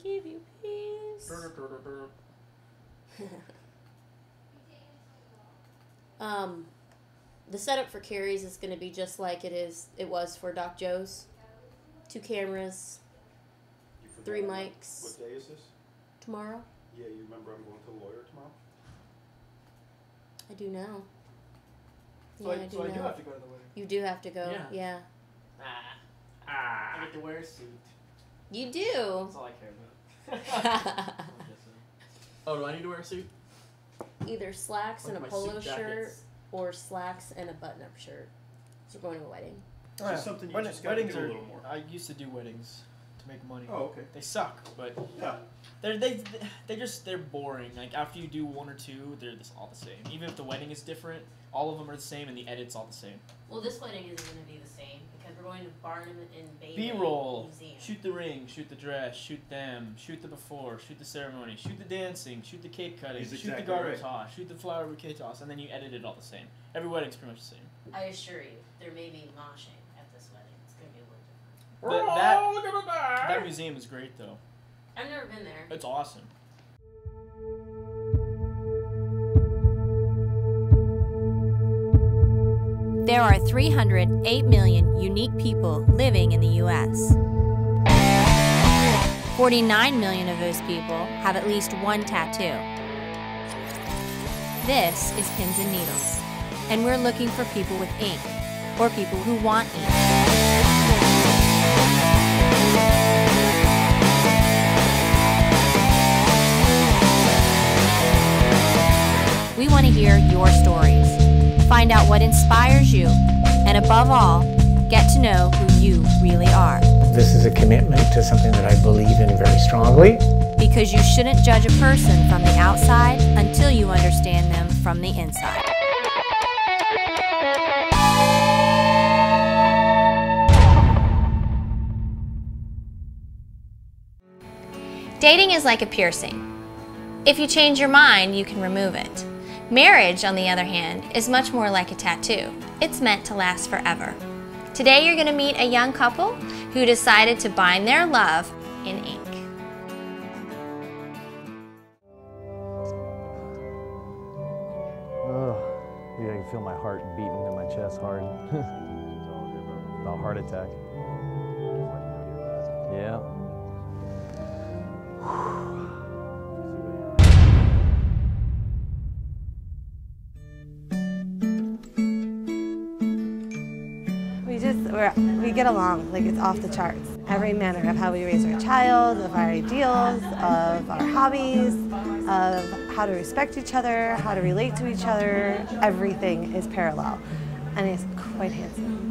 give you peace. The setup for Carrie's is going to be just like it was for Doc Joe's. 2 cameras, 3 mics. What day is this? Tomorrow. Yeah, you remember I'm going to the lawyer tomorrow? I do now. So, I do have to go to the wedding. You do have to go. Yeah. I get to wear a suit. You do. That's all I care about. Oh, do I need to wear a suit? Either slacks Like and a my polo suit shirt, jackets. or slacks and a button-up shirt. So we're going to a wedding. It's just something you just gotta do a little more. I used to do weddings to make money. Oh, okay. They suck, but Yeah. they're boring. Like after you do 1 or 2, they're all the same. Even if the wedding is different, all of them are the same and the edit's all the same. Well, this wedding isn't going to be the same because we're going to Barnum and Bailey B-roll. Museum. Shoot the ring, shoot the dress, shoot them, shoot the before, shoot the ceremony, shoot the dancing, shoot the cake cutting, shoot the garter toss, shoot the flower bouquet toss, and then you edit it all the same. Every wedding's pretty much the same. I assure you, there may be moshing at this wedding. It's going to be a little different. That museum is great though. I've never been there. It's awesome. There are 308 million unique people living in the U.S. 49 million of those people have at least one tattoo. This is Pins and Needles, and we're looking for people with ink, or people who want ink. We want to hear your stories. Find out what inspires you, and above all, get to know who you really are. This is a commitment to something that I believe in very strongly. Because you shouldn't judge a person from the outside until you understand them from the inside. Dating is like a piercing. If you change your mind, you can remove it. Marriage, on the other hand, is much more like a tattoo. It's meant to last forever. Today you're going to meet a young couple who decided to bind their love in ink. Yeah, I can feel my heart beating in my chest hard. A heart attack. Yeah. We get along, like it's off the charts. Every manner of how we raise our child, of our ideals, of our hobbies, of how to respect each other, how to relate to each other, everything is parallel. And he's quite handsome.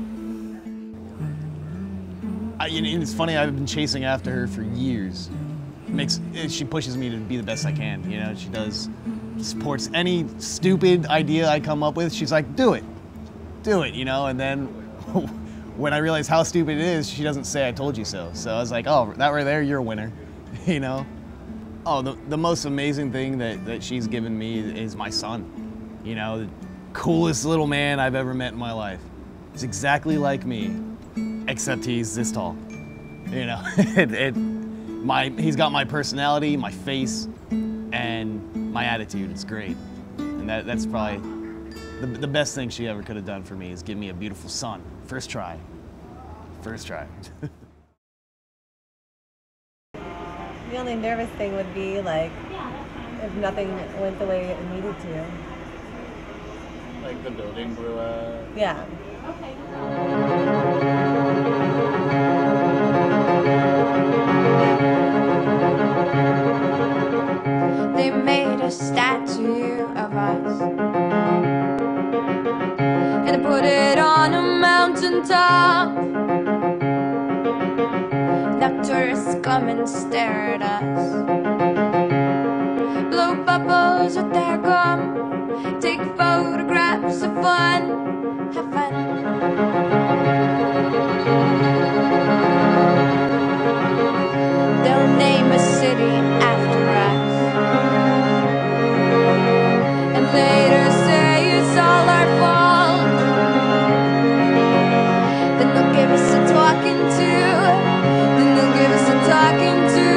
It's funny, I've been chasing after her for years. She pushes me to be the best I can, you know, she supports any stupid idea I come up with. She's like, do it, you know, and then when I realize how stupid it is, she doesn't say I told you so. So I was like, oh, that right there, you're a winner, you know? Oh, the most amazing thing that she's given me is my son. You know, the coolest little man I've ever met in my life. He's exactly like me, except he's this tall. You know, he's got my personality, my face, and my attitude. It's great. And that's probably the best thing she ever could have done for me is give me a beautiful son. First try. First try. The only nervous thing would be like if nothing went the way it needed to. Like the building blew up? Yeah. Okay. They made a statue of us and put it on a mountaintop. Now tourists come and stare at us, blow bubbles with their gum, take photographs of fun, have fun. They'll name a city after us and later say it's all our fault. Then they'll give us a talking to, then they'll give us a talking to.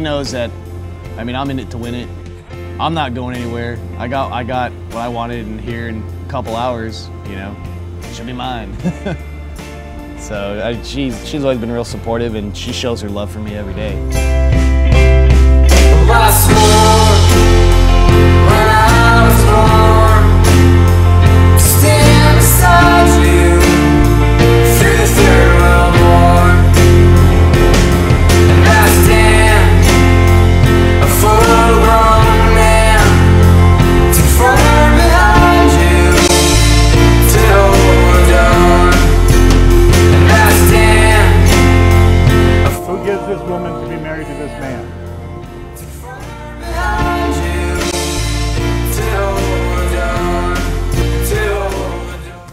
knows that, I mean, I'm in it to win it. I'm not going anywhere. I got what I wanted in here in a couple hours, you know. She'll be mine. So she's always been real supportive, and she shows her love for me every day. Well, I swore when I was born to stand beside you through the Third World War, and I stand a full-grown man to front behind you till we're done, and I stand. Who gives this woman to be married to this man?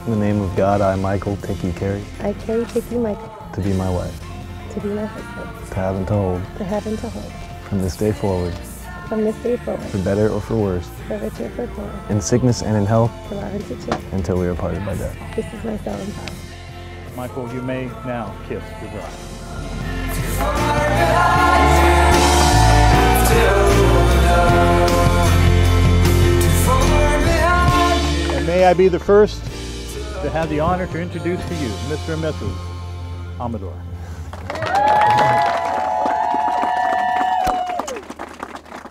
In the name of God, I, Michael, take you, Kari. I, Kari, take you, Michael. To be my wife. To be my husband. To have and to hold. To have and to hold. From this day forward. From this day forward. For better or for worse. For richer or for poorer. In sickness and in health. To love and to cheer. Until we are parted by death. This is my solemn vow. Michael, you may now kiss your bride. And may I be the first to have the honor to introduce to you Mr. and Mrs. Amador.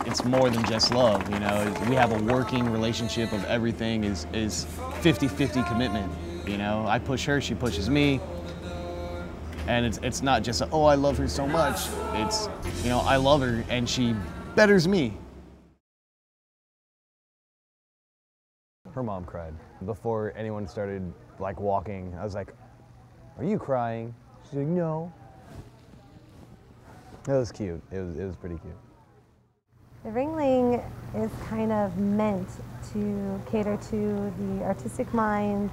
It's more than just love, you know. We have a working relationship of everything is 50-50 commitment, you know. I push her, she pushes me. And it's not just, oh, I love her so much. It's, you know, I love her and she betters me. Her mom cried. Before anyone started like walking, I was like, are you crying? She's like, no. It was cute. It was pretty cute. The Ringling is kind of meant to cater to the artistic mind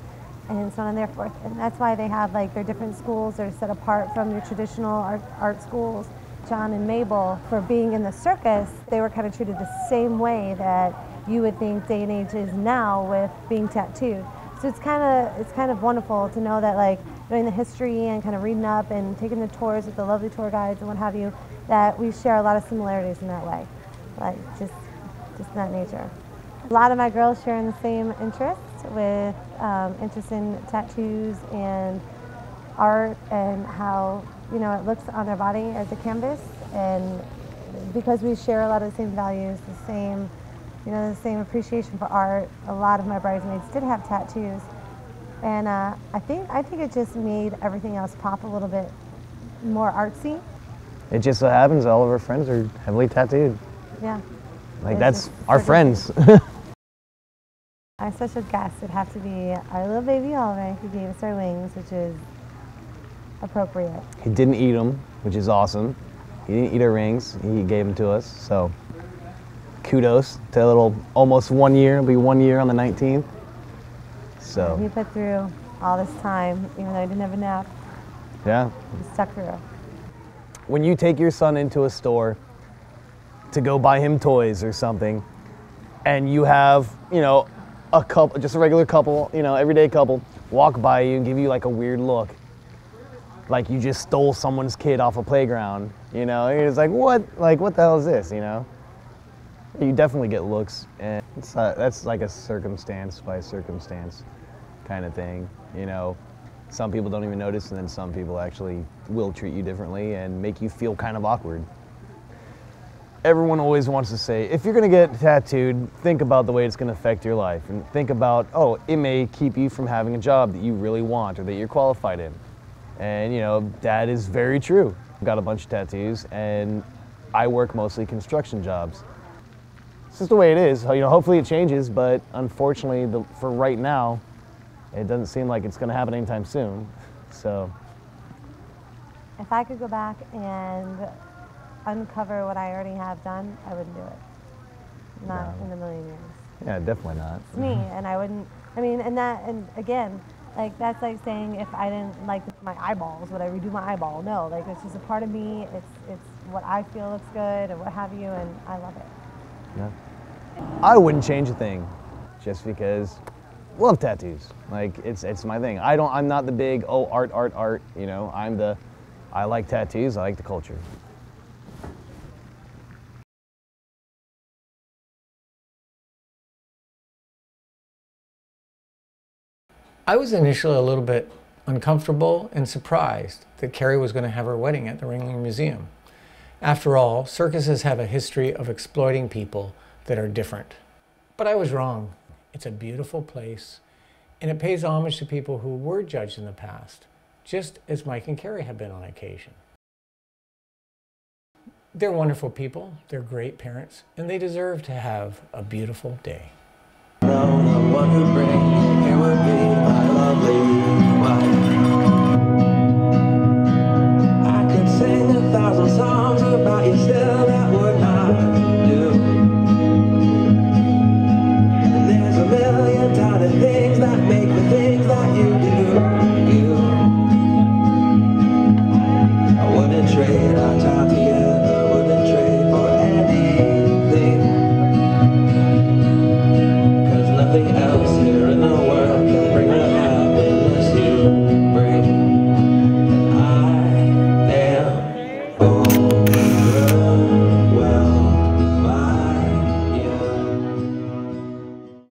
and so on and so forth. And that's why they have like their different schools. They're set apart from your traditional art schools. John and Mabel, for being in the circus, they were kind of treated the same way that you would think day and age is now with being tattooed. So it's kind of wonderful to know that, like, knowing the history and kind of reading up and taking the tours with the lovely tour guides and what have you, that we share a lot of similarities in that way, like just in that nature. A lot of my girls share in the same interest with interest in tattoos and art and how, you know, it looks on their body as a canvas. And because we share a lot of the same values, the same, you know, the same appreciation for art, a lot of my bridesmaids did have tattoos. And I think it just made everything else pop a little bit more artsy. It just so happens all of our friends are heavily tattooed. Yeah. Like, that's our friends. Our special guest would have to be our little baby Oliver, who gave us our wings, which is appropriate. He didn't eat them, which is awesome. He didn't eat our rings. He gave them to us, so kudos to a little, almost 1 year. It'll be 1 year on the 19th. So. And he put through all this time, even though he didn't have a nap. Yeah. He stuck through. When you take your son into a store to go buy him toys or something, and you have, you know, a couple, just a regular couple, you know, everyday couple, walk by you and give you like a weird look, like you just stole someone's kid off a playground, you know, and you're just like, what the hell is this, you know? You definitely get looks, and that's like a circumstance by circumstance kind of thing, you know. Some people don't even notice, and then some people actually will treat you differently and make you feel kind of awkward. Everyone always wants to say, if you're going to get tattooed, think about the way it's going to affect your life, and think about, oh, it may keep you from having a job that you really want or that you're qualified in. And, you know, that is very true. I've got a bunch of tattoos, and I work mostly construction jobs. It's just the way it is. You know, hopefully it changes, but unfortunately, for right now, it doesn't seem like it's going to happen anytime soon. So, if I could go back and uncover what I already have done, I wouldn't do it. Not in a million years. Yeah, definitely not. It's me, and I wouldn't. I mean, and again, like that's like saying if I didn't like my eyeballs, would I redo my eyeball? No, like it's just a part of me. It's what I feel looks good, or what have you, and I love it. Yeah. I wouldn't change a thing, just because I love tattoos. Like it's my thing. I'm not the big art. You know, I like tattoos. I like the culture. I was initially a little bit uncomfortable and surprised that Kari was going to have her wedding at the Ringling Museum. After all, circuses have a history of exploiting people that are different. But I was wrong. It's a beautiful place, and it pays homage to people who were judged in the past, just as Mike and Kari have been on occasion. They're wonderful people, they're great parents, and they deserve to have a beautiful day. The one who brings